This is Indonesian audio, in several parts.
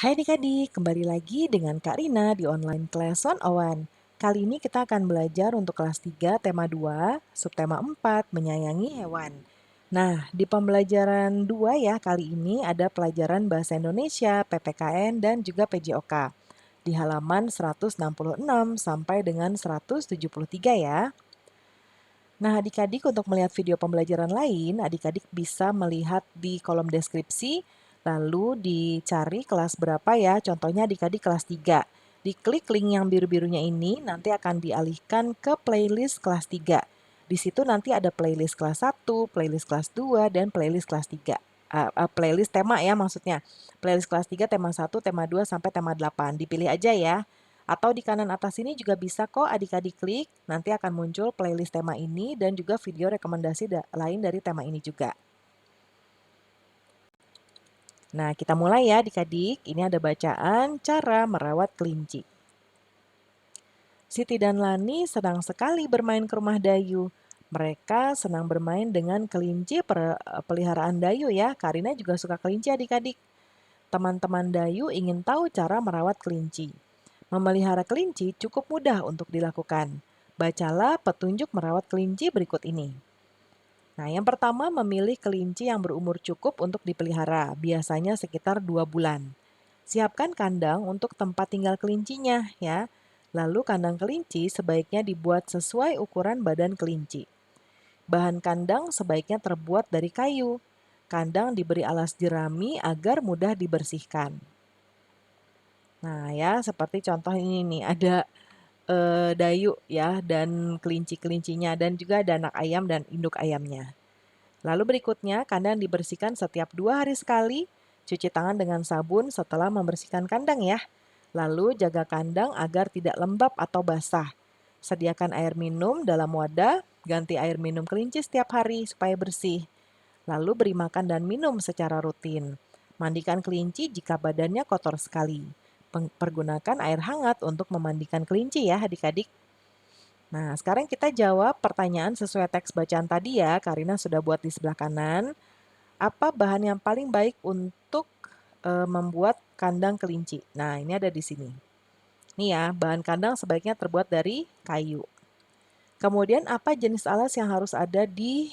Hai adik-adik, kembali lagi dengan Kak Rina di online class 101. Kali ini kita akan belajar untuk kelas 3 tema 2, subtema 4, menyayangi hewan. Nah, di pembelajaran 2 ya, kali ini ada pelajaran Bahasa Indonesia, PPKN, dan juga PJOK. Di halaman 166 sampai dengan 173 ya. Nah, adik-adik untuk melihat video pembelajaran lain, adik-adik bisa melihat di kolom deskripsi, lalu dicari kelas berapa ya, contohnya adik-adik kelas 3. Diklik link yang biru-birunya ini, nanti akan dialihkan ke playlist kelas 3. Di situ nanti ada playlist kelas 1, playlist kelas 2, dan playlist kelas 3. Playlist tema ya maksudnya. Playlist kelas 3, tema 1, tema 2, sampai tema 8. Dipilih aja ya. Atau di kanan atas ini juga bisa kok adik-adik klik, nanti akan muncul playlist tema ini dan juga video rekomendasi lain dari tema ini juga. Nah, kita mulai ya adik-adik. Ini ada bacaan cara merawat kelinci. Siti dan Lani senang sekali bermain ke rumah Dayu. Mereka senang bermain dengan kelinci peliharaan Dayu ya. Karina juga suka kelinci adik-adik. Teman-teman Dayu ingin tahu cara merawat kelinci. Memelihara kelinci cukup mudah untuk dilakukan. Bacalah petunjuk merawat kelinci berikut ini. Nah, yang pertama memilih kelinci yang berumur cukup untuk dipelihara, biasanya sekitar 2 bulan. Siapkan kandang untuk tempat tinggal kelincinya ya. Lalu kandang kelinci sebaiknya dibuat sesuai ukuran badan kelinci. Bahan kandang sebaiknya terbuat dari kayu. Kandang diberi alas jerami agar mudah dibersihkan. Nah ya, seperti contoh ini nih, ada dayu ya, dan kelinci-kelincinya, dan juga ada anak ayam dan induk ayamnya. Lalu berikutnya, kandang dibersihkan setiap 2 hari sekali, cuci tangan dengan sabun setelah membersihkan kandang ya. Lalu jaga kandang agar tidak lembab atau basah. Sediakan air minum dalam wadah, ganti air minum kelinci setiap hari supaya bersih. Lalu beri makan dan minum secara rutin. Mandikan kelinci jika badannya kotor sekali. Pergunakan air hangat untuk memandikan kelinci ya adik-adik. Nah, sekarang kita jawab pertanyaan sesuai teks bacaan tadi ya. Karina sudah buat di sebelah kanan. Apa bahan yang paling baik untuk membuat kandang kelinci? Nah, ini ada di sini. Nih ya, bahan kandang sebaiknya terbuat dari kayu. Kemudian apa jenis alas yang harus ada di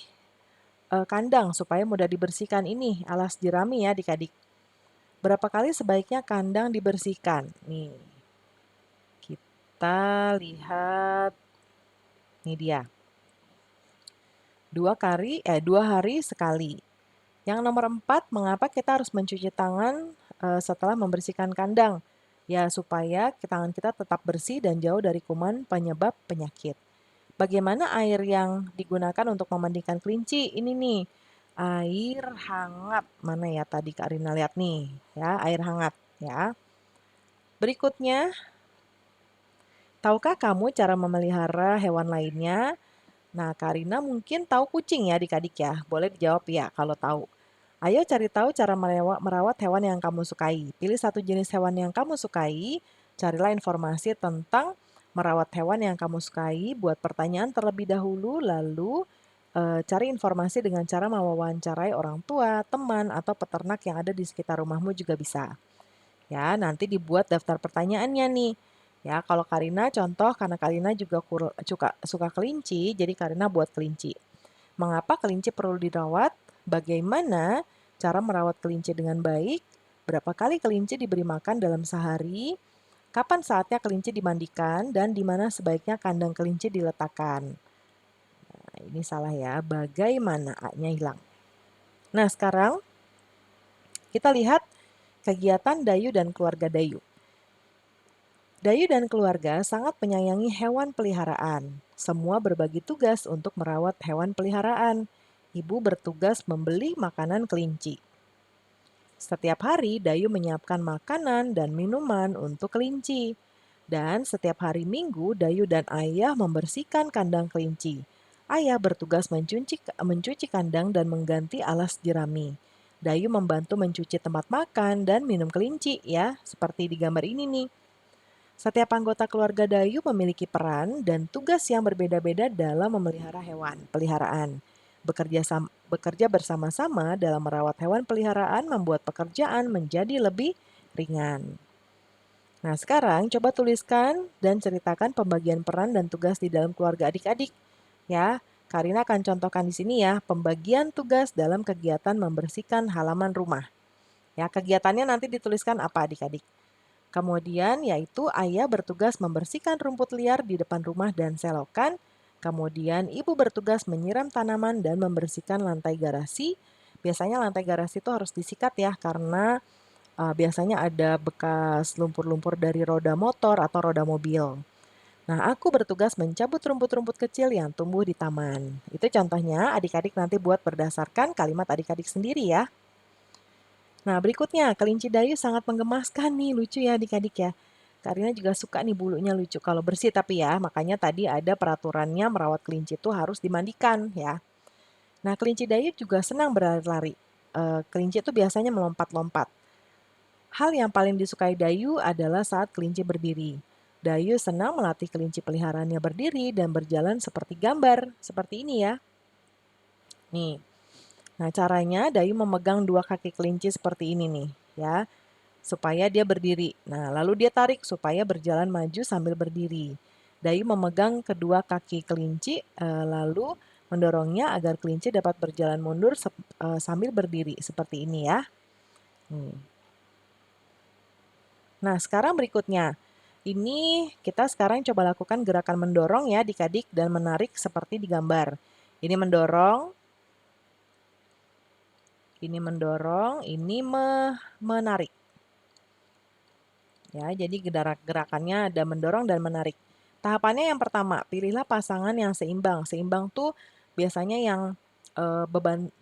kandang supaya mudah dibersihkan? Ini alas jerami ya adik-adik. Berapa kali sebaiknya kandang dibersihkan? Nih, kita lihat. Ini dia. 2 hari sekali. Yang nomor 4, mengapa kita harus mencuci tangan setelah membersihkan kandang? Ya, supaya tangan kita tetap bersih dan jauh dari kuman penyebab penyakit. Bagaimana air yang digunakan untuk memandikan kelinci? Ini nih, air hangat. Mana ya tadi Kak Rina lihat nih, ya, air hangat ya. Berikutnya, tahukah kamu cara memelihara hewan lainnya? Nah, Karina mungkin tahu kucing ya adik-adik ya. Boleh dijawab ya kalau tahu. Ayo cari tahu cara merawat hewan yang kamu sukai. Pilih satu jenis hewan yang kamu sukai. Carilah informasi tentang merawat hewan yang kamu sukai. Buat pertanyaan terlebih dahulu, lalu cari informasi dengan cara mewawancarai orang tua, teman, atau peternak yang ada di sekitar rumahmu juga bisa. Ya, nanti dibuat daftar pertanyaannya nih. Ya, kalau Karina contoh karena Karina juga suka kelinci, jadi Karina buat kelinci. Mengapa kelinci perlu dirawat? Bagaimana cara merawat kelinci dengan baik? Berapa kali kelinci diberi makan dalam sehari? Kapan saatnya kelinci dimandikan? Dan di mana sebaiknya kandang kelinci diletakkan? Nah, ini salah ya. Bagaimana? A-nya hilang. Nah, sekarang kita lihat kegiatan Dayu dan keluarga Dayu. Dayu dan keluarga sangat menyayangi hewan peliharaan. Semua berbagi tugas untuk merawat hewan peliharaan. Ibu bertugas membeli makanan kelinci. Setiap hari, Dayu menyiapkan makanan dan minuman untuk kelinci. Dan setiap hari Minggu, Dayu dan ayah membersihkan kandang kelinci. Ayah bertugas mencuci kandang dan mengganti alas jerami. Dayu membantu mencuci tempat makan dan minum kelinci ya, seperti di gambar ini nih. Setiap anggota keluarga Dayu memiliki peran dan tugas yang berbeda-beda dalam memelihara hewan peliharaan. Bekerja bersama-sama dalam merawat hewan peliharaan membuat pekerjaan menjadi lebih ringan. Nah, sekarang coba tuliskan dan ceritakan pembagian peran dan tugas di dalam keluarga adik-adik. Ya, Karina akan contohkan di sini ya, pembagian tugas dalam kegiatan membersihkan halaman rumah. Ya, kegiatannya nanti dituliskan apa adik-adik. Kemudian yaitu ayah bertugas membersihkan rumput liar di depan rumah dan selokan. Kemudian ibu bertugas menyiram tanaman dan membersihkan lantai garasi. Biasanya lantai garasi itu harus disikat ya karena biasanya ada bekas lumpur-lumpur dari roda motor atau roda mobil. Nah, aku bertugas mencabut rumput-rumput kecil yang tumbuh di taman. Itu contohnya adik-adik nanti buat berdasarkan kalimat adik-adik sendiri ya. Nah, berikutnya, kelinci Dayu sangat menggemaskan nih, lucu ya adik-adik ya. Karina juga suka nih bulunya lucu kalau bersih tapi ya, makanya tadi ada peraturannya merawat kelinci itu harus dimandikan ya. Nah, kelinci Dayu juga senang berlari-lari. Kelinci itu biasanya melompat-lompat. Hal yang paling disukai Dayu adalah saat kelinci berdiri. Dayu senang melatih kelinci peliharaannya berdiri dan berjalan seperti gambar, seperti ini ya. Nih, nah caranya Dayu memegang dua kaki kelinci seperti ini nih, ya, supaya dia berdiri. Nah, lalu dia tarik supaya berjalan maju sambil berdiri. Dayu memegang kedua kaki kelinci, lalu mendorongnya agar kelinci dapat berjalan mundur sambil berdiri, seperti ini ya. Nah, sekarang berikutnya. Ini kita sekarang coba lakukan gerakan mendorong ya adik-adik dan menarik seperti di gambar. Ini mendorong, ini menarik. Ya, jadi gerakannya ada mendorong dan menarik. Tahapannya yang pertama, pilihlah pasangan yang seimbang. Seimbang tuh biasanya yang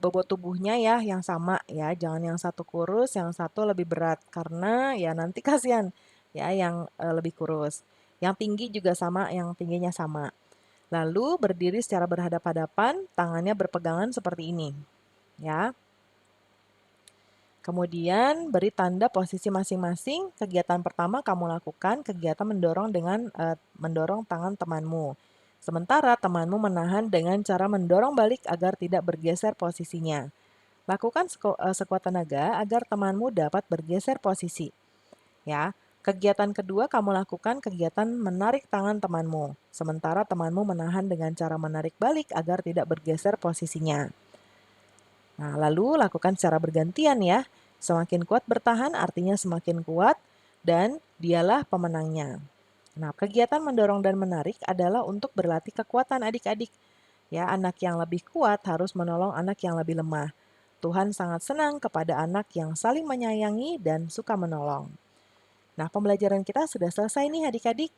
bobot tubuhnya ya yang sama ya, jangan yang satu kurus, yang satu lebih berat karena ya nanti kasihan ya yang lebih kurus. Yang tinggi juga sama, yang tingginya sama. Lalu berdiri secara berhadap-hadapan, tangannya berpegangan seperti ini. Ya. Kemudian beri tanda posisi masing-masing. Kegiatan pertama kamu lakukan kegiatan mendorong dengan mendorong tangan temanmu. Sementara temanmu menahan dengan cara mendorong balik agar tidak bergeser posisinya. Lakukan sekuat tenaga agar temanmu dapat bergeser posisi. Ya. Kegiatan kedua kamu lakukan kegiatan menarik tangan temanmu. Sementara temanmu menahan dengan cara menarik balik agar tidak bergeser posisinya. Nah, lalu lakukan secara bergantian ya. Semakin kuat bertahan artinya semakin kuat dan dialah pemenangnya. Nah, kegiatan mendorong dan menarik adalah untuk berlatih kekuatan adik-adik. Ya, anak yang lebih kuat harus menolong anak yang lebih lemah. Tuhan sangat senang kepada anak yang saling menyayangi dan suka menolong. Nah, pembelajaran kita sudah selesai nih adik-adik.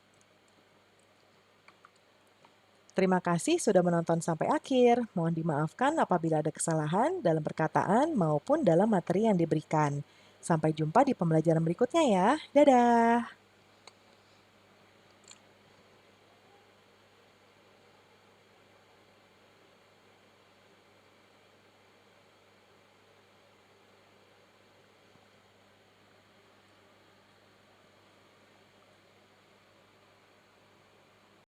Terima kasih sudah menonton sampai akhir. Mohon dimaafkan apabila ada kesalahan dalam perkataan maupun dalam materi yang diberikan. Sampai jumpa di pembelajaran berikutnya ya. Dadah!